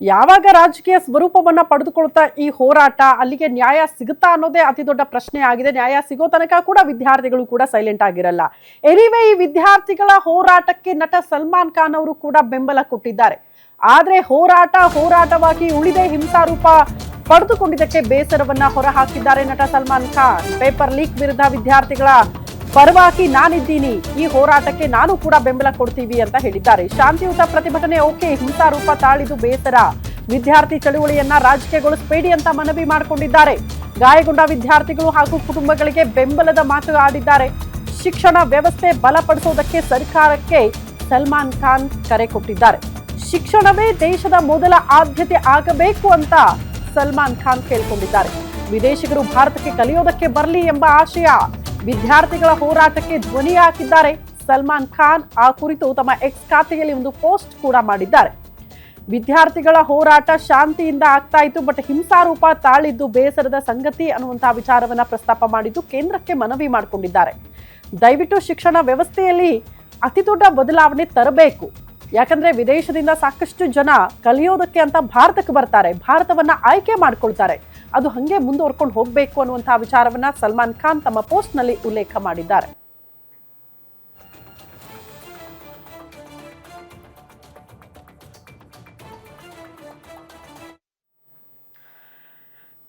ಯಾವಾಗ ರಾಜಕೀಯ ಸ್ವರೂಪವನ್ನ ಪಡೆದುಕೊಳ್ತಾ ಈ ಹೋರಾಟ ಅಲ್ಲಿಗೆ ನ್ಯಾಯ ಸಿಗುತ್ತಾ ಅನ್ನೋದೇ ಅತಿ ದೊಡ್ಡ ಪ್ರಶ್ನೆ ಆಗಿದೆ. ನ್ಯಾಯ ಸಿಗೋ ತನಕ ಕೂಡ ವಿದ್ಯಾರ್ಥಿಗಳು ಕೂಡ ಸೈಲೆಂಟ್ ಆಗಿರಲ್ಲ. ಎನಿವೇ ಈ ವಿದ್ಯಾರ್ಥಿಗಳ ಹೋರಾಟಕ್ಕೆ ನಟ ಸಲ್ಮಾನ್ ಖಾನ್ ಅವರು ಕೂಡ ಬೆಂಬಲ ಕೊಟ್ಟಿದ್ದಾರೆ. ಆದ್ರೆ ಹೋರಾಟವಾಗಿ ಉಳಿದೇ ಹಿಂಸಾರೂಪ ಪಡೆದುಕೊಂಡಿದ್ದಕ್ಕೆ ಬೇಸರವನ್ನ ಹೊರಹಾಕಿದ್ದಾರೆ ನಟ ಸಲ್ಮಾನ್ ಖಾನ್. ಪೇಪರ್ ಲೀಕ್ ವಿರುದ್ಧ ವಿದ್ಯಾರ್ಥಿಗಳ ಪರವಾಗಿ ನಾನಿದ್ದೀನಿ, ಈ ಹೋರಾಟಕ್ಕೆ ನಾನು ಕೂಡ ಬೆಂಬಲ ಕೊಡ್ತೀವಿ ಅಂತ ಹೇಳಿದ್ದಾರೆ. ಶಾಂತಿಯುತ ಪ್ರತಿಭಟನೆ ಓಕೆ, ಹಿಂಸಾರೂಪ ತಾಳಿದು ಬೇಸರ. ವಿದ್ಯಾರ್ಥಿ ಚಳುವಳಿಯನ್ನ ರಾಜಕೀಯಗೊಳಿಸಬೇಡಿ ಅಂತ ಮನವಿ ಮಾಡಿಕೊಂಡಿದ್ದಾರೆ. ಗಾಯಗೊಂಡ ವಿದ್ಯಾರ್ಥಿಗಳು ಹಾಗೂ ಕುಟುಂಬಗಳಿಗೆ ಬೆಂಬಲದ ಮಾತು ಆಡಿದ್ದಾರೆ. ಶಿಕ್ಷಣ ವ್ಯವಸ್ಥೆ ಬಲಪಡಿಸೋದಕ್ಕೆ ಸರ್ಕಾರಕ್ಕೆ ಸಲ್ಮಾನ್ ಖಾನ್ ಕರೆ ಕೊಟ್ಟಿದ್ದಾರೆ. ಶಿಕ್ಷಣವೇ ದೇಶದ ಮೊದಲ ಆದ್ಯತೆ ಆಗಬೇಕು ಅಂತ ಸಲ್ಮಾನ್ ಖಾನ್ ಕೇಳ್ಕೊಂಡಿದ್ದಾರೆ. ವಿದೇಶಿಗರು ಭಾರತಕ್ಕೆ ಕಲಿಯೋದಕ್ಕೆ ಬರಲಿ ಎಂಬ ಆಶಯ ವಿದ್ಯಾರ್ಥಿಗಳ ಹೋರಾಟಕ್ಕೆ ಧ್ವನಿ ಹಾಕಿದ್ದಾರೆ ಸಲ್ಮಾನ್ ಖಾನ್. ಆ ಕುರಿತು ತಮ್ಮ ಎಕ್ಸ್ ಖಾತೆಯಲ್ಲಿ ಒಂದು ಪೋಸ್ಟ್ ಕೂಡ ಮಾಡಿದ್ದಾರೆ. ವಿದ್ಯಾರ್ಥಿಗಳ ಹೋರಾಟ ಶಾಂತಿಯಿಂದ ಆಗ್ತಾ ಇತ್ತು, ಬಟ್ ಹಿಂಸಾರೂಪ ತಾಳಿದ್ದು ಬೇಸರದ ಸಂಗತಿ ಅನ್ನುವಂತಹ ವಿಚಾರವನ್ನ ಪ್ರಸ್ತಾಪ ಮಾಡಿದ್ದು ಕೇಂದ್ರಕ್ಕೆ ಮನವಿ ಮಾಡಿಕೊಂಡಿದ್ದಾರೆ. ದಯವಿಟ್ಟು ಶಿಕ್ಷಣ ವ್ಯವಸ್ಥೆಯಲ್ಲಿ ಅತಿ ದೊಡ್ಡ ಬದಲಾವಣೆ ತರಬೇಕು. ಯಾಕಂದ್ರೆ ವಿದೇಶದಿಂದ ಸಾಕಷ್ಟು ಜನ ಕಲಿಯೋದಕ್ಕೆ ಅಂತ ಭಾರತಕ್ಕೆ ಬರ್ತಾರೆ, ಭಾರತವನ್ನ ಆಯ್ಕೆ ಮಾಡ್ಕೊಳ್ತಾರೆ. ಅದು ಹಂಗೆ ಮುಂದುವರ್ಕೊಂಡು ಹೋಗ್ಬೇಕು ಅನ್ನುವಂತಹ ವಿಚಾರವನ್ನ ಸಲ್ಮಾನ್ ಖಾನ್ ತಮ್ಮ ಪೋಸ್ಟ್ ನಲ್ಲಿ ಉಲ್ಲೇಖ ಮಾಡಿದ್ದಾರೆ.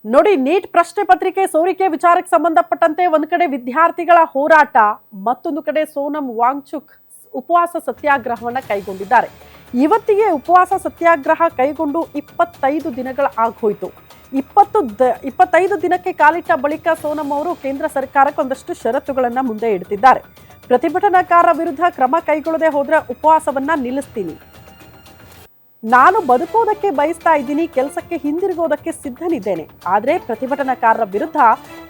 ನೋಡಿ, ನೀಟ್ ಪ್ರಶ್ನೆ ಪತ್ರಿಕೆ ಸೋರಿಕೆ ವಿಚಾರಕ್ಕೆ ಸಂಬಂಧಪಟ್ಟಂತೆ ಒಂದ್ ಕಡೆ ವಿದ್ಯಾರ್ಥಿಗಳ ಹೋರಾಟ, ಮತ್ತೊಂದು ಕಡೆ ಸೋನಂ ವಾಂಗ್ಚುಕ್ ಉಪವಾಸ ಸತ್ಯಾಗ್ರಹವನ್ನ ಕೈಗೊಂಡಿದ್ದಾರೆ. ಇವತ್ತಿಗೆ ಉಪವಾಸ ಸತ್ಯಾಗ್ರಹ ಕೈಗೊಂಡು 25 ದಿನಗಳ ಆಗೋಯ್ತು. 25 ದಿನಕ್ಕೆ ಕಾಲಿಟ್ಟ ಬಳಿಕ ಸೋನಂ ಅವರು ಕೇಂದ್ರ ಸರ್ಕಾರಕ್ಕೆ ಒಂದಷ್ಟು ಷರತ್ತುಗಳನ್ನ ಮುಂದೆ ಇಡ್ತಿದ್ದಾರೆ. ಪ್ರತಿಭಟನಾಕಾರರ ವಿರುದ್ಧ ಕ್ರಮ ಕೈಗೊಳ್ಳದೆ ಹೋದ್ರೆ ಉಪವಾಸವನ್ನ ನಿಲ್ಲಿಸ್ತೀನಿ, ನಾನು ಬದುಕೋದಕ್ಕೆ ಬಯಸ್ತಾ ಇದ್ದೀನಿ, ಕೆಲಸಕ್ಕೆ ಹಿಂದಿರುಗೋದಕ್ಕೆ ಸಿದ್ಧನಿದ್ದೇನೆ, ಆದ್ರೆ ಪ್ರತಿಭಟನಾಕಾರರ ವಿರುದ್ಧ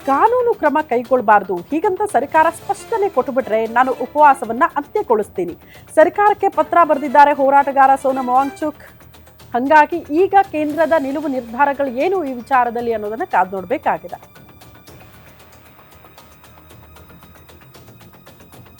ಕಾನೂನು ಕ್ರಮ ಕೈಗೊಳ್ಳಬಾರದು, ಹೀಗಂತ ಸರ್ಕಾರ ಸ್ಪಷ್ಟನೆ ಕೊಟ್ಟುಬಿಟ್ರೆ ನಾನು ಉಪವಾಸವನ್ನ ಅಂತ್ಯಗೊಳಿಸ್ತೀನಿ. ಸರ್ಕಾರಕ್ಕೆ ಪತ್ರ ಬರೆದಿದ್ದಾರೆ ಹೋರಾಟಗಾರ ಸೋನಂ ವಾಂಗ್ಚುಕ್. ಹಂಗಾಗಿ ಈಗ ಕೇಂದ್ರದ ನಿಲುವು ನಿರ್ಧಾರಗಳು ಏನು ಈ ವಿಚಾರದಲ್ಲಿ ಅನ್ನೋದನ್ನ ಕಾದು ನೋಡ್ಬೇಕಾಗಿದೆ.